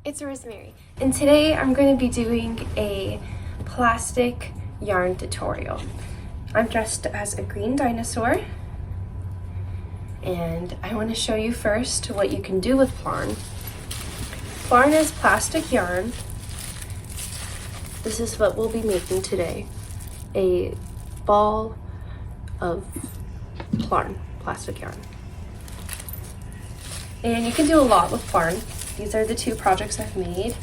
it's Rosemary, and today I'm going to be doing a plastic yarn tutorial. I'm dressed as a green dinosaur, and I want to show you first what you can do with Plarn. Plarn is plastic yarn. This is what we'll be making today, a ball of Plarn plastic yarn. And you can do a lot with Plarn. These are the two projects I've made.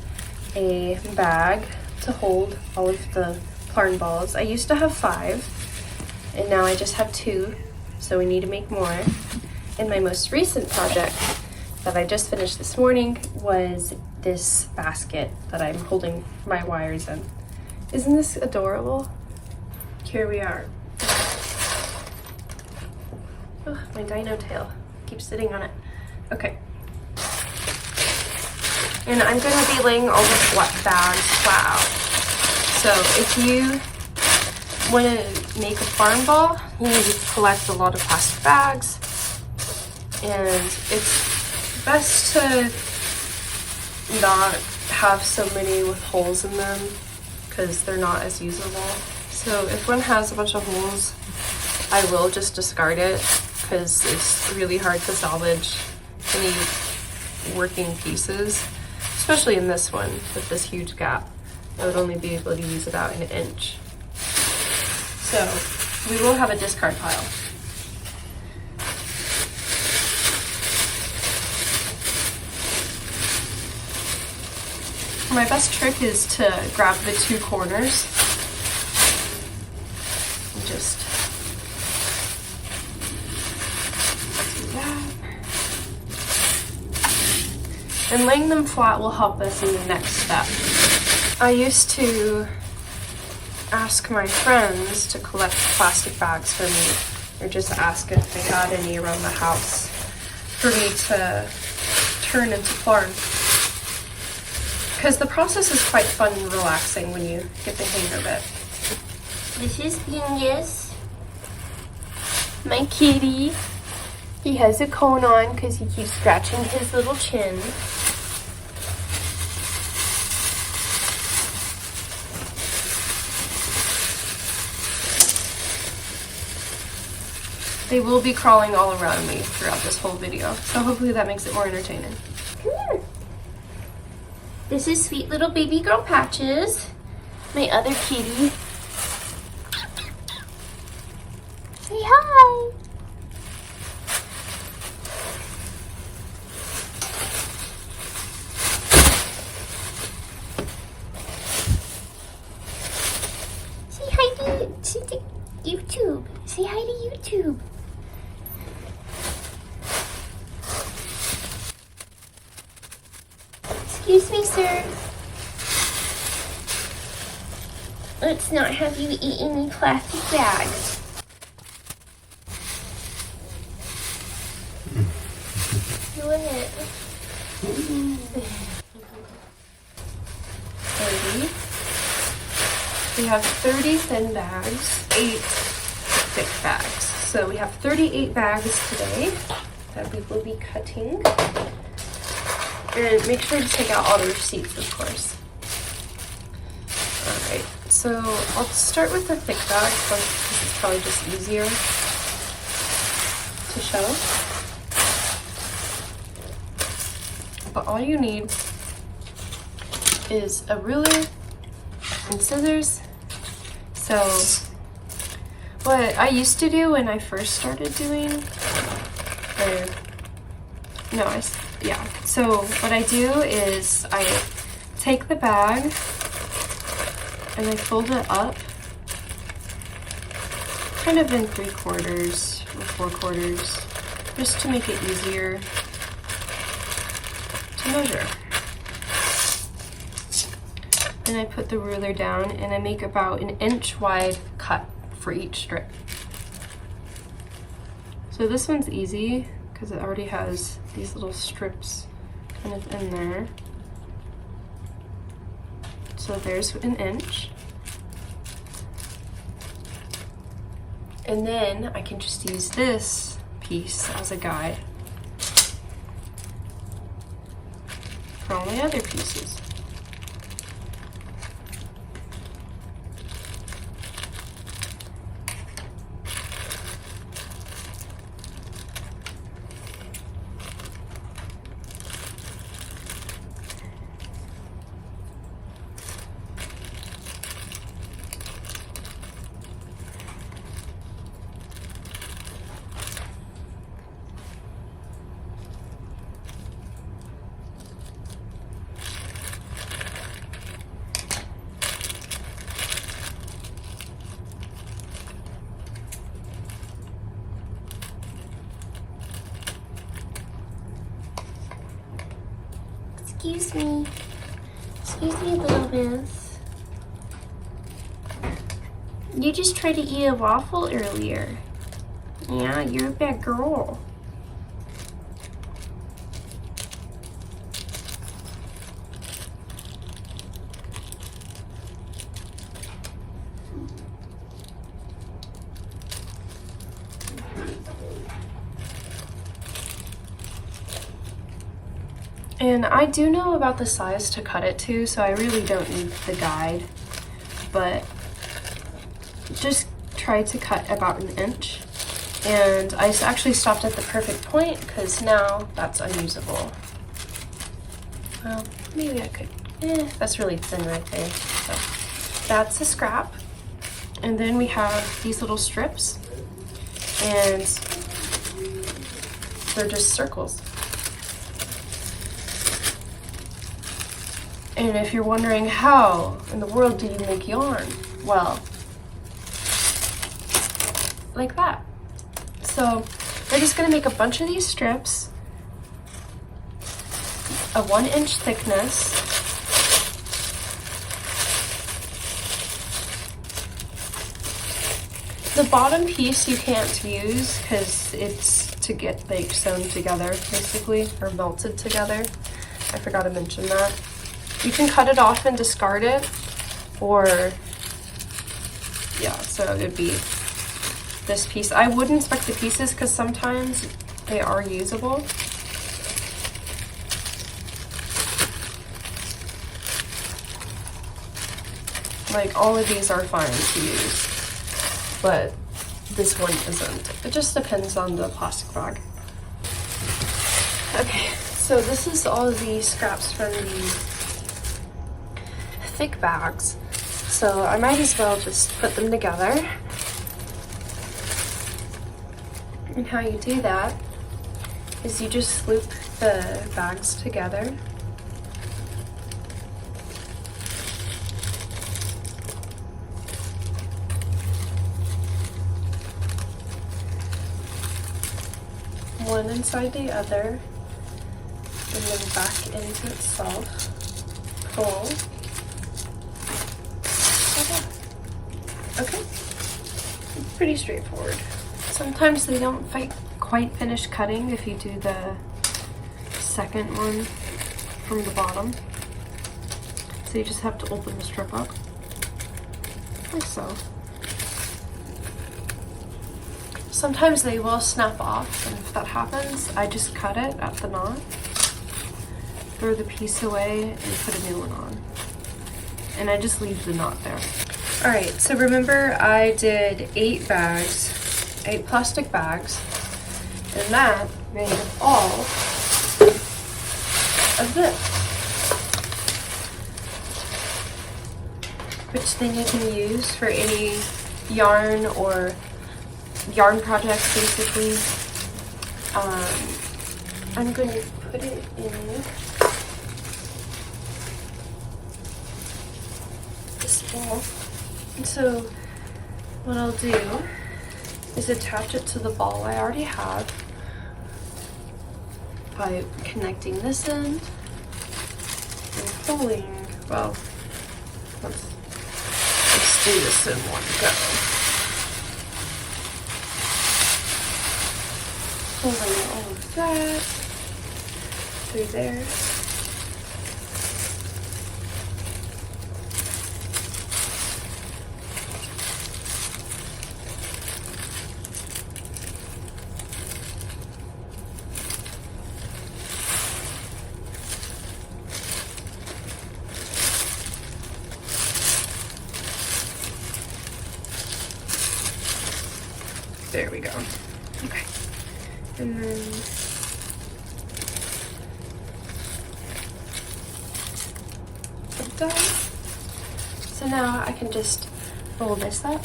A bag to hold all of the Plarn balls. I used to have 5, and now I just have 2, so we need to make more. And my most recent project that I just finished this morning was this basket that I'm holding my wires in. Isn't this adorable? Here we are. Oh, my dino tail keeps sitting on it. Okay. And I'm going to be laying all the bags flat out. So if you want to make a Plarn ball, you need to collect a lot of plastic bags. And it's best to not have so many with holes in them because they're not as usable. So if one has a bunch of holes, I will just discard it because it's really hard to salvage any working pieces. Especially in this one with this huge gap. I would only be able to use about an inch. So we will have a discard pile. My best trick is to grab the 2 corners and just do that. And laying them flat will help us in the next step. I used to ask my friends to collect plastic bags for me, or just ask if they had any around the house for me to turn into Plarn. Because the process is quite fun and relaxing when you get the hang of it. This is Venus, my kitty. He has a cone on because he keeps scratching his little chin. They will be crawling all around me throughout this whole video, so hopefully that makes it more entertaining. Come here. This is sweet little baby girl Patches, my other kitty. Say hi. Say hi to YouTube. Say hi to YouTube. Excuse me, sir. Let's not have you eat any plastic bags. Doing it. 30. We have 30 thin bags, 8 thick bags. So we have 38 bags today that we will be cutting. And make sure to take out all the receipts, of course. Alright, so I'll start with the thick bag because it's probably just easier to show. But all you need is a ruler and scissors. So what I used to do when I first started doing, so what I do is I take the bag and I fold it up kind of in 3/4 or 4/4 just to make it easier to measure. And I put the ruler down and I make about an inch wide cut for each strip. So this one's easy because it already has these little strips kind of in there. So there's an inch. And then I can just use this piece as a guide. for all my other pieces. Excuse me. Excuse me, little miss. You just tried to eat a waffle earlier. Yeah, you're a bad girl. And I do know about the size to cut it to, so I really don't need the guide, but just try to cut about 1 inch. And I actually stopped at the perfect point because now that's unusable. Well, maybe I could, that's really thin right there. So that's a scrap. And then we have these little strips, and they're just circles. And if you're wondering how in the world do you make yarn? Well, like that. So we're just gonna make a bunch of these strips, a 1 inch thickness. The bottom piece you can't use because it's to get like sewn together basically, or melted together. I forgot to mention that. You can cut it off and discard it, or yeah, so it would be this piece. I would inspect the pieces because sometimes they are usable. Like all of these are fine to use, but this one isn't. It just depends on the plastic bag. Okay, so this is all the scraps from the thick bags, so I might as well just put them together. And how you do that is you just loop the bags together. One inside the other, and then back into itself. Pull. Okay, pretty straightforward. Sometimes they don't quite finish cutting if you do the second one from the bottom. So you just have to open the strip up, like so. Sometimes they will snap off, and if that happens, I just cut it at the knot, throw the piece away, and put a new one on. And I just leave the knot there. All right, so remember I did 8 bags, 8 plastic bags, and that made all of this. Which then you can use for any yarn or yarn projects, basically. I'm going to put it in this ball. And so what I'll do is attach it to the ball I already have by connecting this end and pulling. Well, let's do this in one go. Pulling all of that through there. There we go. Okay. And then done. So now I can just roll this up.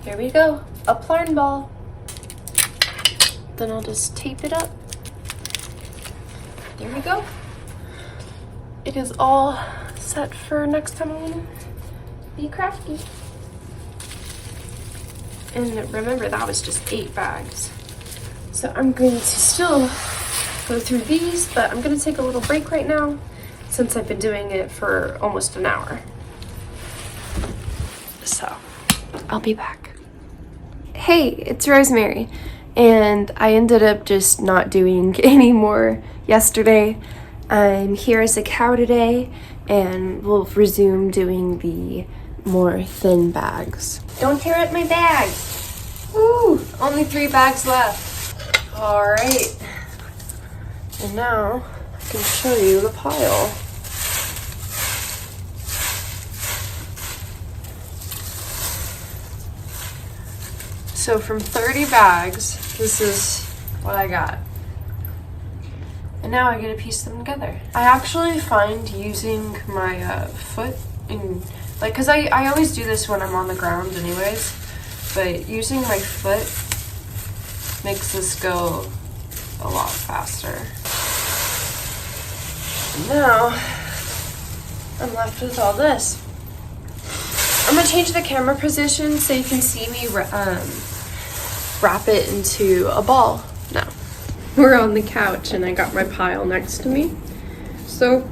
There we go, a Plarn ball. Then I'll just tape it up. There we go. It is all set for next time I want to be crafty. And remember, that was just 8 bags. So I'm going to still go through these, but I'm going to take a little break right now since I've been doing it for almost an hour. So I'll be back. Hey, it's Rosemary, and I ended up just not doing any more yesterday. I'm here as a cow today, and we'll resume doing the more thin bags. Don't tear up my bags. Woo! Only 3 bags left. All right. And now I can show you the pile. So from 30 bags, this is what I got. And now I get to piece them together. I actually find using my foot in, like, cause I always do this when I'm on the ground anyways, but using my foot makes this go a lot faster. And now I'm left with all this. I'm gonna change the camera position so you can see me wrap it into a ball now. We're on the couch and I got my pile next to me. So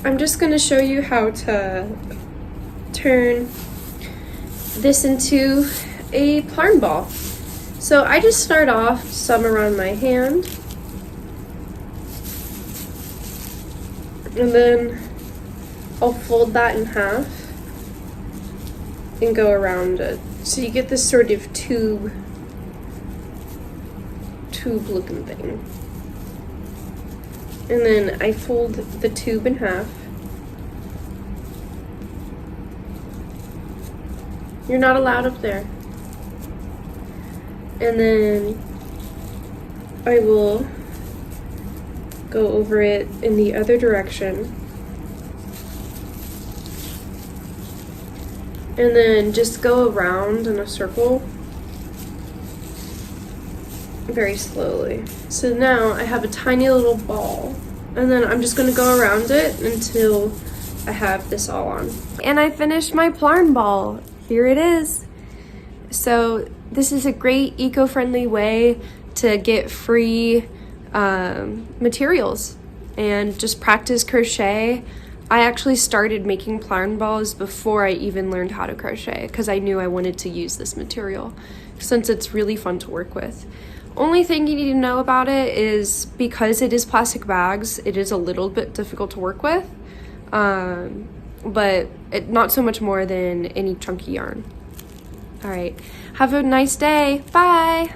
I'm just gonna show you how to turn this into a Plarn ball. So I just start off some around my hand, and then I'll fold that in half and go around it. So you get this sort of tube looking thing. And then I fold the tube in half. You're not allowed up there. And then I will go over it in the other direction. And then just go around in a circle very slowly. So now I have a tiny little ball, and then I'm just gonna go around it until I have this all on. And I finished my Plarn ball. Here it is. So this is a great eco-friendly way to get free materials and just practice crochet. I actually started making Plarn balls before I even learned how to crochet because I knew I wanted to use this material since it's really fun to work with. Only thing you need to know about it is because it is plastic bags, it is a little bit difficult to work with, but not so much more than any chunky yarn. All right, have a nice day. Bye.